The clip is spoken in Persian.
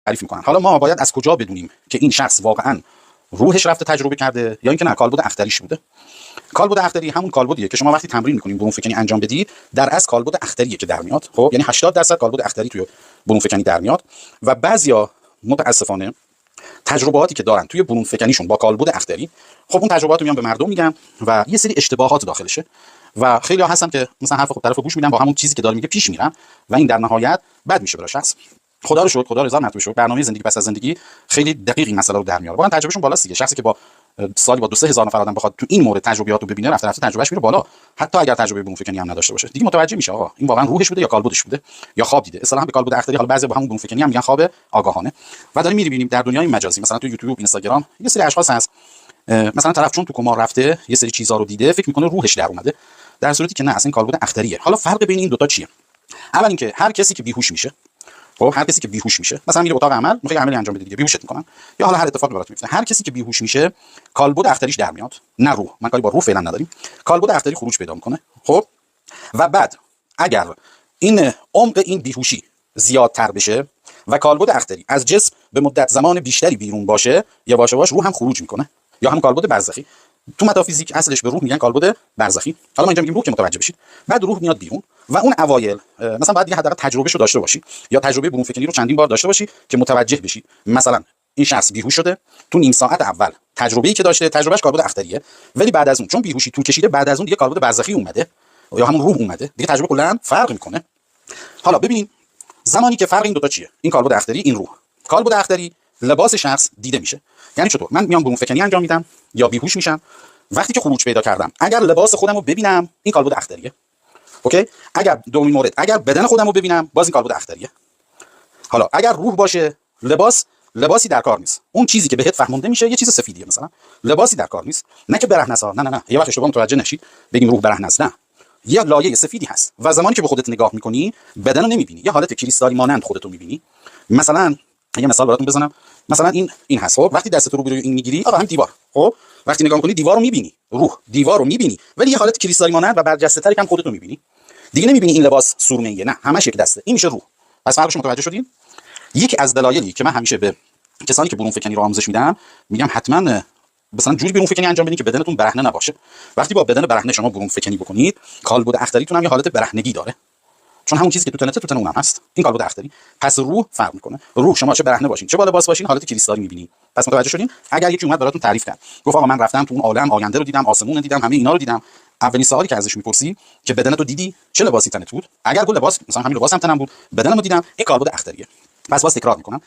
تعریف میکنن. حالا ما باید از کجا بدونیم که این شخص واقعا روحش رفته تجربه کرده یا اینکه نه کالبد اختریش بوده؟ کالبد اختری همون کالبدیه که شما وقتی تمرین میکنین برون فکنی انجام بدید، در اصل کالبد اختریه که در میاد. خب یعنی 80% کالبد اختری توی برون فکنی در میاد و بعضیا متاسفانه تجرباتی که دارن توی برون فکنیشون با کالبد اختری، خب اون تجربات رو میان به مردم میگن و یه سری اشتباهات داخلشه و خیلی‌ها هستن که مثلا حرف خود طرفو گوش میدن، با همون چیزی که داره میگه پیش میرن و این در نهایت بد میشه برای شخص. خدا رو شکر، خدا رضا مرتبه شکر، برنامه زندگی پس از زندگی خیلی دقیق این مسئله رو در میاره. واقعا تجربهشون بالاست دیگه. شخصی که با سالی با 2-3 هزار نفر آدم بخواد تو این مورد تجربیات رو ببینه، رفته تجربهش میره بالا، حتی اگر تجربه برون فکنی هم نداشته باشه. دیگه متوجه میشه آقا این واقعا روحش بوده یا کالبدش بوده یا خواب دیده. اصطلاحا به کالبد اختری، حالا بعضی با همون برون فکنی هم میگن خواب آگاهانه. و داریم میبینیم در دنیای مجازی، مثلا تو یوتیوب، اینستاگرام، یه سری اشخاص هست مثلا طرف چون تو کمار رفته یه سری چیزا رو دیده، فکر میکنه روحش در اومده، در صورتی که نه، اصلا کالبد اختریه. حالا فرق بین این دو تا چیه؟ اول اینکه هر کسی که بیهوش میشه، خب هر کسی که بیهوش میشه، مثلا میره اتاق عمل میخواد عملی انجام بده دیگه، بیهوشت میکنن یا حالا هر اتفاقی برات میفته، هر کسی که بیهوش میشه کالبد اختریش در میاد، نه روح. من کاری با روح فعلا نداریم. کالبد اختری خروج پیدا میکنه. خب و بعد اگر این عمق این بیهوشی زیادتر بشه و کالبد اختری از جسم به مدت زمان بیشتری بیرون باشه، یواش یواش روح هم خروج میکنه، یا هم کالبد برزخی. تو متافیزیک اصلش به روح میگن کالبد برزخی. حالا ما اینجا میگیم روح که متوجه بشید. بعد روح میاد بیرون و اون اوایل مثلا باید دیگه حداقل تجربهشو داشته باشی یا تجربه برون فکنی رو چندین بار داشته باشی که متوجه بشی. مثلا این شخص بیهوش شده، تو نیم ساعت اول تجربه‌ای که داشته تجربهش کالبد اختریه، ولی بعد از اون چون بیهوشی طول کشیده، بعد از اون دیگه کالبد برزخی اومده یا همون روح اومده، دیگه تجربه کلا فرق میکنه. حالا ببینید زمانی که فرق این دو تا چیه، این کالبد اختری، این روح. کالبد اختری لباس شخص دیده میشه. یعنی چطور؟ من میام برون فکنی انجام میدم یا بیهوش میشم، وقتی که خروج پیدا کردم اگر لباس خودم رو ببینم این کالبد اختریه. اوکی؟ اگر دومین مورد، اگر بدن خودم رو ببینم باز این کالبد اختریه. حالا اگر روح باشه، لباسی در کار نیست. اون چیزی که بهت فهمونده میشه یه چیز سفیدیه، مثلا لباسی در کار نیست. نه که برهنسا، نه یه وقت اشتباه متوجه نشید بگیم روح برهنس، نه، یه لایه سفیدی هست و زمانی که به خودت نگاه میکنی بدن رو نمیبینی، یه حالت کریستالی مانند خودت رو میبینی. مثلا یه مثال براتون بزنم، مثلا این هست. خب وقتی دستت رو روی این میگیری، آقا هم دیوار، خب وقتی نگاه میکنی دیوار رو میبینی، روح دیوار رو میبینی، ولی یه حالت کریستالی مانند و برجسته تری هم خودت رو میبینی. دیگه نمیبینی این لباس سورمه‌ایه، نه همش یک دسته، این میشه روح. پس فرقش متوجه شدین؟ یکی از دلایلی که من همیشه به کسانی که برون فکنی رو آموزش میدم میگم حتما مثلا جوری برون فکنی انجام بدین که بدنتون برهنه نباشه. وقتی با بدن برهنه شما برون فکنی بکنید، کالبد اختریتون هم یه حالت برهنگی داره، چون همون چیزی که تو تنته تو تن اونم هست، این کالبد اختری. پس روح فرق میکنه. روح شما چه برهنه باشین چه با لباس باشین حالت کریستالی میبینید. پس متوجه شدین؟ اگر یکی اومد براتون تعریف کرد، گفت آقا من رفتم تو اون عالم، آینده رو دیدم، آسمون رو دیدم، همه اینا رو دیدم، اولین سوالی که ازش میپرسی که بدنتو دیدی، چه لباسی تنت بود؟ اگر گفت لباس، مثلا همین لباس هم تنم بود، بدنمو دیدم، این کالبد اختریه. پس باز تکرار میکنم،